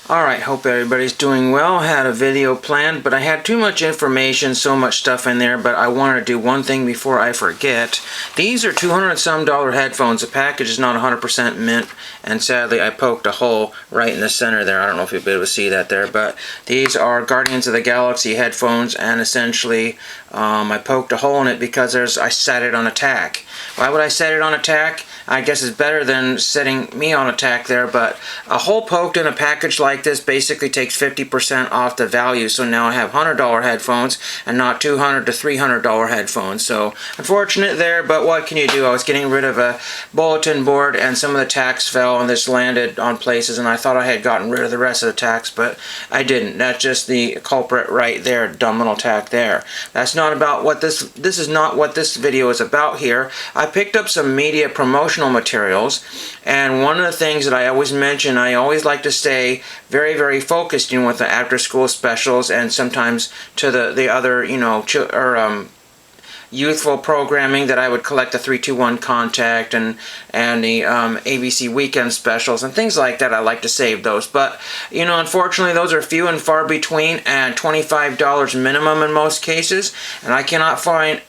Alright, hope everybody's doing well. Had a video planned, but I had too much information, so much stuff in there, but I wanted to do one thing before I forget. These are $200 and some headphones. The package is not 100% mint, and sadly I poked a hole right in the center there. I don't know if you'll be able to see that there, but these are Guardians of the Galaxy headphones, and essentially I poked a hole in it because I set it on attack. Why would I set it on attack? I guess it's better than setting me on attack there, but a hole poked in a package like this basically takes 50% off the value, so now I have $100 headphones and not $200 to $300 headphones. So unfortunate there, but what can you do? I was getting rid of a bulletin board and some of the tacks fell and this landed on places, and I thought I had gotten rid of the rest of the tacks, but I didn't. That's just the culprit right there, dumb little tack there. That's not about what this is not what this video is about here. I picked up some media promotional materials, and one of the things that I always mention, I always like to stay very, very focused, with the after-school specials, and sometimes to the other, youthful programming that I would collect the 321 Contact and the ABC weekend specials and things like that. I like to save those, but unfortunately those are few and far between, and $25 minimum in most cases, and I cannot afford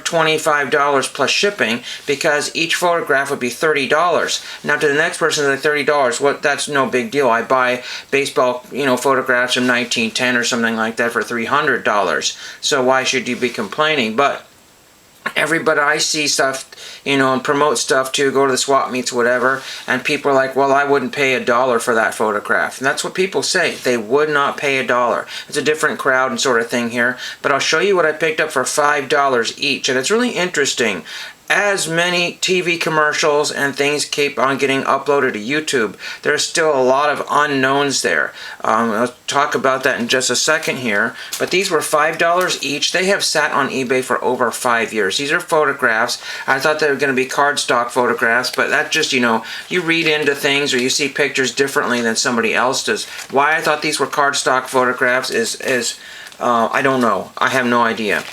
$25 plus shipping because each photograph would be $30. Now to the next person, like $30, that's no big deal. I buy baseball photographs from 1910 or something like that for $300, so why should you be complaining? But everybody I see stuff, and promote stuff to go to the swap meets, whatever, and people are like, well, I wouldn't pay $1 for that photograph. And that's what people say. They would not pay $1. It's a different crowd and sort of thing here. But I'll show you what I picked up for $5 each. And it's really interesting. As many TV commercials and things keep on getting uploaded to YouTube, there's still a lot of unknowns there. I'll talk about that in just a second here. But these were $5 each. They have sat on eBay for over 5 years. These are photographs. I thought they were going to be cardstock photographs, but that's just, you read into things or you see pictures differently than somebody else does. Why I thought these were cardstock photographs is I don't know. I have no idea.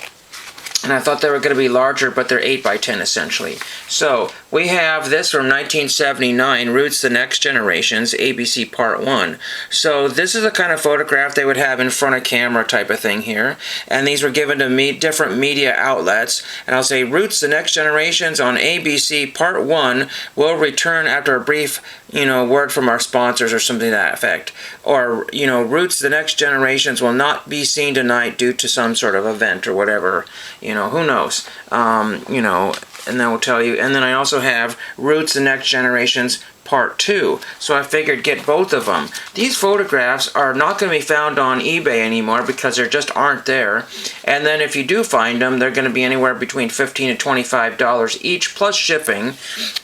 And I thought they were going to be larger, but they're 8 by 10 essentially. So we have this from 1979, Roots: The Next Generations, ABC Part 1. So this is the kind of photograph they would have in front of camera type of thing here. And these were given to different media outlets. And I'll say Roots: The Next Generations on ABC Part 1 will return after a brief, word from our sponsors or something to that effect. Or, Roots: The Next Generations will not be seen tonight due to some sort of event or whatever. Who knows? And then we'll tell you. And then I also have Roots: The Next Generations Part 2. So I figured get both of them. These photographs are not going to be found on eBay anymore because there just aren't there. And then if you do find them, they're going to be anywhere between $15 to $25 each plus shipping.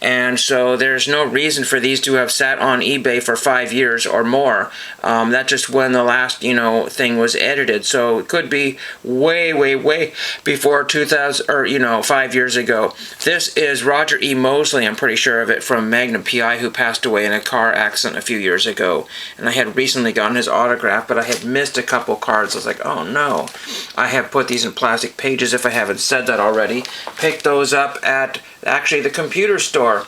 And so there's no reason for these to have sat on eBay for 5 years or more. That's just when the last, thing was edited. So it could be way, way, way before 2000 or, 5 years ago. This is Roger E. Mosley, I'm pretty sure of it, from Magnum PI, who passed away in a car accident a few years ago. And I had recently gotten his autograph, but I had missed a couple cards. I was like, oh no. I have put these in plastic pages if I haven't said that already. Picked those up at actually the computer store.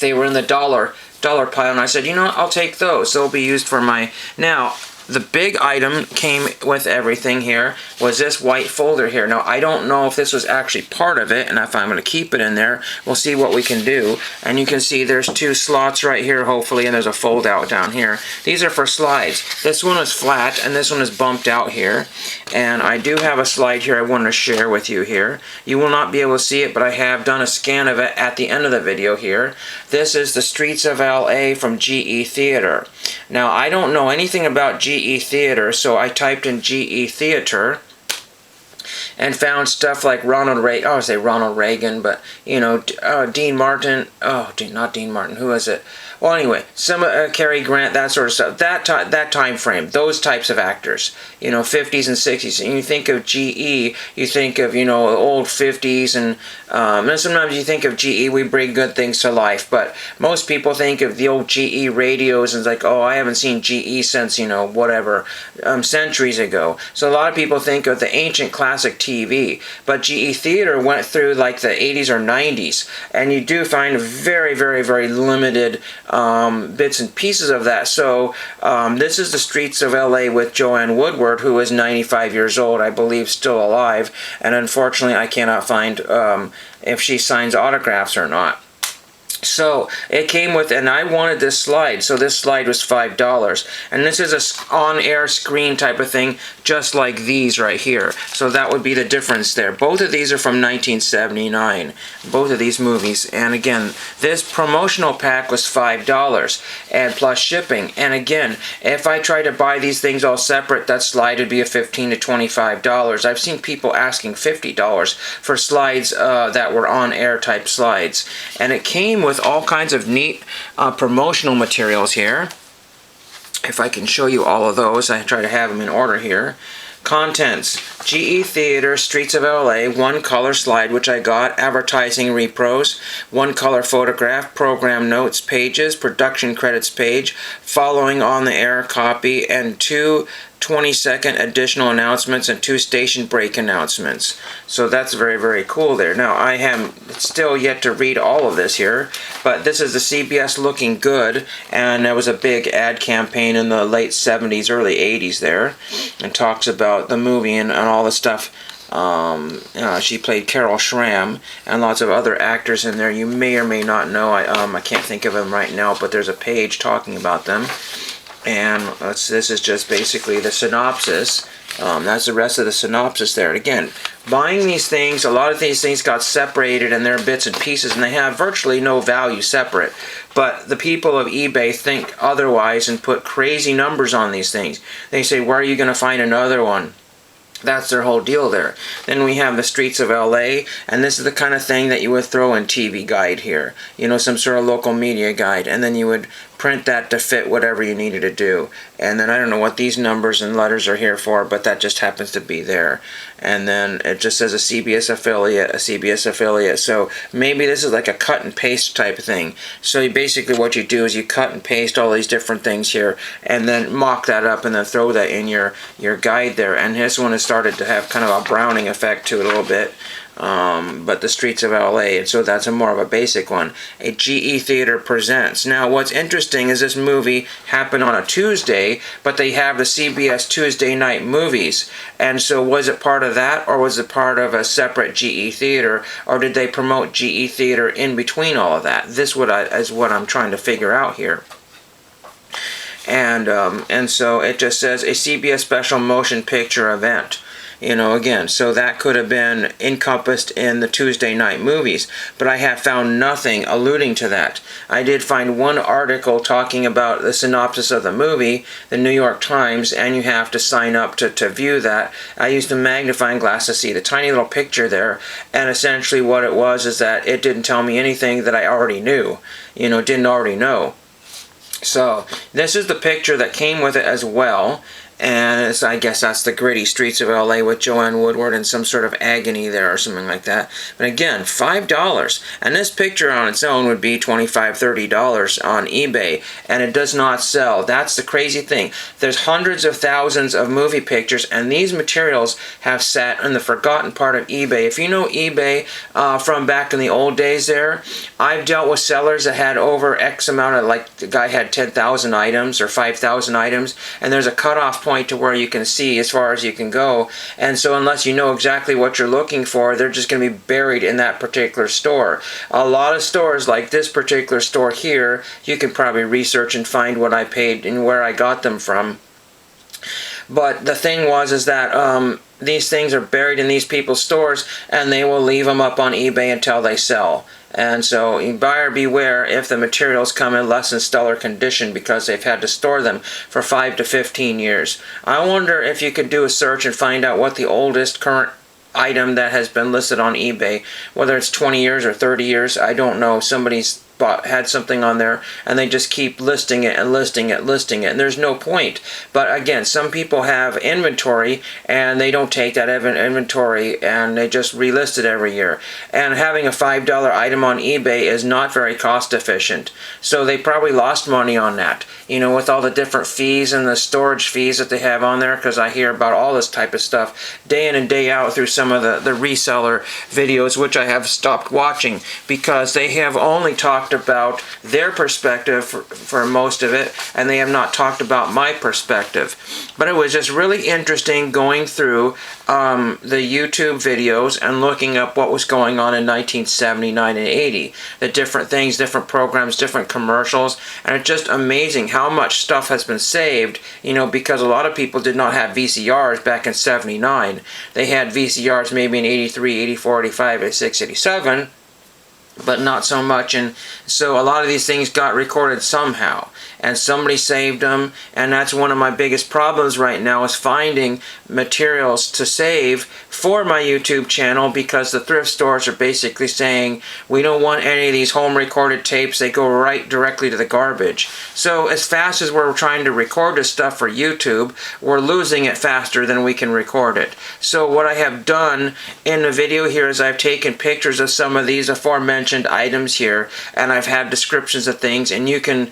They were in the dollar pile, and I said, I'll take those. They'll be used for my... Now, the big item came with everything here was this white folder here. Now, I don't know if this was actually part of it, and if I'm going to keep it in there, we'll see what we can do. And you can see there's 2 slots right here, hopefully, and there's a fold out down here. These are for slides. This one is flat, and this one is bumped out here. And I do have a slide here I want to share with you here. You will not be able to see it, but I have done a scan of it at the end of the video here. This is The Streets of LA from GE Theater. Now, I don't know anything about GE Theater, so I typed in GE Theater and found stuff like Ronald Reagan. I would say Ronald Reagan, but Dean Martin. Oh, not Dean Martin. Who is it? Well, anyway, some Cary Grant, that sort of stuff. That time frame, those types of actors. 50s and 60s. And you think of GE, you think of old 50s, and sometimes you think of GE. We bring good things to life, but most people think of the old GE radios and it's like, oh, I haven't seen GE since whatever centuries ago. So a lot of people think of the ancient classic TV. But GE Theater went through like the 80s or 90s, and you do find very, very, very limited bits and pieces of that. So this is The Streets of LA with Joanne Woodward, who is 95 years old, I believe, still alive, and unfortunately I cannot find if she signs autographs or not. So it came with, and I wanted this slide, so this slide was $5, and this is a on-air screen type of thing, just like these right here. So that would be the difference there. Both of these are from 1979, both of these movies. And again, this promotional pack was $5 and plus shipping. And again, if I try to buy these things all separate, that slide would be a $15 to $25. I've seen people asking $50 for slides that were on-air type slides, and it came with all kinds of neat promotional materials here. If I can show you all of those, I try to have them in order here. Contents: GE Theater, Streets of LA, one color slide, which I got, advertising repros, one color photograph, program notes pages, production credits page, following on the air copy, and two 20-second additional announcements and two station break announcements. So that's very, very cool there. Now, I am still yet to read all of this here, but this is the CBS Looking Good, and there was a big ad campaign in the late 70s, early 80s there, and talks about the movie and all the stuff. She played Carol Schramm and lots of other actors in there you may or may not know. I can't think of them right now, but there's a page talking about them. And this is just basically the synopsis. That's the rest of the synopsis there. And again, buying these things, a lot of these things got separated and they're bits and pieces, and they have virtually no value separate. But the people of eBay think otherwise and put crazy numbers on these things. They say, where are you going to find another one? That's their whole deal there. Then we have The Streets of LA, and this is the kind of thing that you would throw in TV guide here. You know, some sort of local media guide, and then you would print that to fit whatever you needed to do. And then I don't know what these numbers and letters are here for, but that just happens to be there. And then it just says a CBS affiliate, a CBS affiliate. So maybe this is like a cut and paste type of thing. So basically what you do is you cut and paste all these different things here, and then mock that up and then throw that in your guide there. And this one has started to have kind of a browning effect to it a little bit. But The Streets of LA, and so that's more of a basic one. A GE Theater Presents. Now, what's interesting is this movie happened on a Tuesday, but they have the CBS Tuesday night movies. And so was it part of that, or was it part of a separate GE Theater, or did they promote GE Theater in between all of that? This is what I'm trying to figure out here. And so it just says a CBS special motion picture event. You know, again, so that could have been encompassed in the Tuesday night movies, but I have found nothing alluding to that. I did find one article talking about the synopsis of the movie, the New York Times, and you have to sign up to view that. I used a magnifying glass to see the tiny little picture there, and essentially what it was is that it didn't tell me anything that I already knew, you know, didn't already know. So this is the picture that came with it as well. And I guess that's the gritty Streets of LA with Joanne Woodward and some sort of agony there or something like that. But again, $5. And this picture on its own would be $25, $30 on eBay. And it does not sell. That's the crazy thing. There's hundreds of thousands of movie pictures, and these materials have sat in the forgotten part of eBay. If you know eBay from back in the old days there, I've dealt with sellers that had over X amount of, like the guy had 10,000 items or 5,000 items, and there's a cutoff point to where you can see as far as you can go, and so unless you know exactly what you're looking for, they're just going to be buried in that particular store. A lot of stores like this particular store here, you can probably research and find what I paid and where I got them from. But the thing is that these things are buried in these people's stores, and they will leave them up on eBay until they sell. And so buyer beware if the materials come in less than stellar condition, because they've had to store them for 5 to 15 years. I wonder if you could do a search and find out what the oldest current item that has been listed on eBay, whether it's 20 years or 30 years, I don't know. Somebody's had something on there, and they just keep listing it and listing it, and there's no point. But again, some people have inventory and they don't take that inventory and they just relist it every year. And having a $5 item on eBay is not very cost efficient. So they probably lost money on that, with all the different fees and the storage fees that they have on there, because I hear about all this type of stuff day in and day out through some of the reseller videos, which I have stopped watching because they have only talked about their perspective for most of it, and they have not talked about my perspective. But it was just really interesting going through the YouTube videos and looking up what was going on in 1979 and 80, the different things, different programs, different commercials, and it's just amazing how much stuff has been saved, because a lot of people did not have VCRs back in 79. They had VCRs maybe in 83, 84, 85, 86, 87, but not so much, and so a lot of these things got recorded somehow, and somebody saved them, and that's one of my biggest problems right now, is finding materials to save for my YouTube channel, because the thrift stores are basically saying, we don't want any of these home recorded tapes, they go right directly to the garbage. So as fast as we're trying to record this stuff for YouTube, we're losing it faster than we can record it. So what I have done in the video here is I've taken pictures of some of these aforementioned items here, and I've had descriptions of things, and you can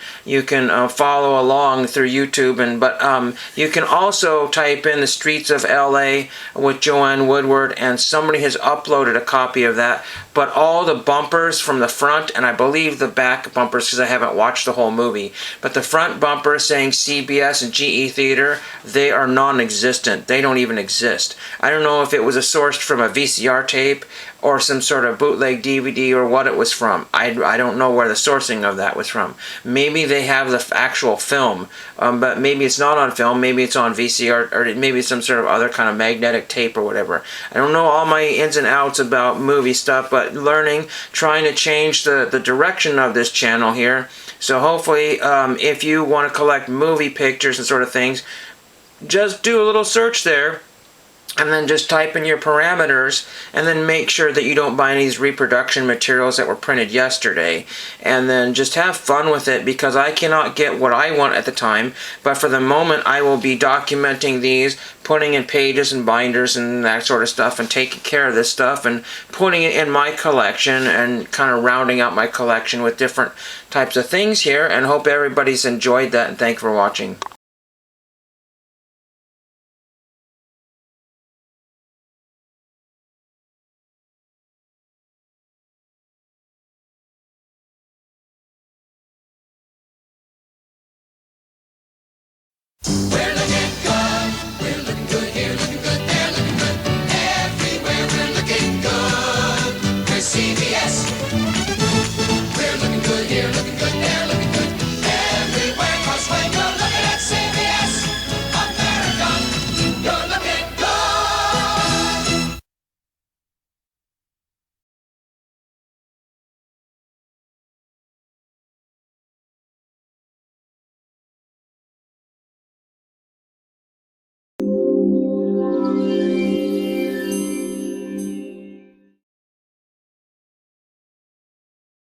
follow along through YouTube, but you can also type in the streets of LA with Joanne Woodward, and somebody has uploaded a copy of that. But all the bumpers from the front, and I believe the back bumpers, because I haven't watched the whole movie, but the front bumper saying CBS and GE Theater, they are non-existent. They don't even exist. I don't know if it was sourced from a VCR tape or some sort of bootleg DVD or what it was from. I don't know where the sourcing of that was from. Maybe they have the actual film, but maybe it's not on film, maybe it's on VCR, or maybe it's some sort of other kind of magnetic tape or whatever. I don't know all my ins and outs about movie stuff, but trying to change the direction of this channel here. So hopefully, if you want to collect movie pictures and sort of things, just do a little search there, and then just type in your parameters, and then make sure that you don't buy any of these reproduction materials that were printed yesterday, and then just have fun with it, because I cannot get what I want at the time, but for the moment I will be documenting these, putting in pages and binders and that sort of stuff, and taking care of this stuff and putting it in my collection and kind of rounding out my collection with different types of things here, and hope everybody's enjoyed that, and thanks for watching. We're looking good. We're looking good here, looking good there, looking good everywhere. We're looking good. We're CBS. We're looking good here, looking good there.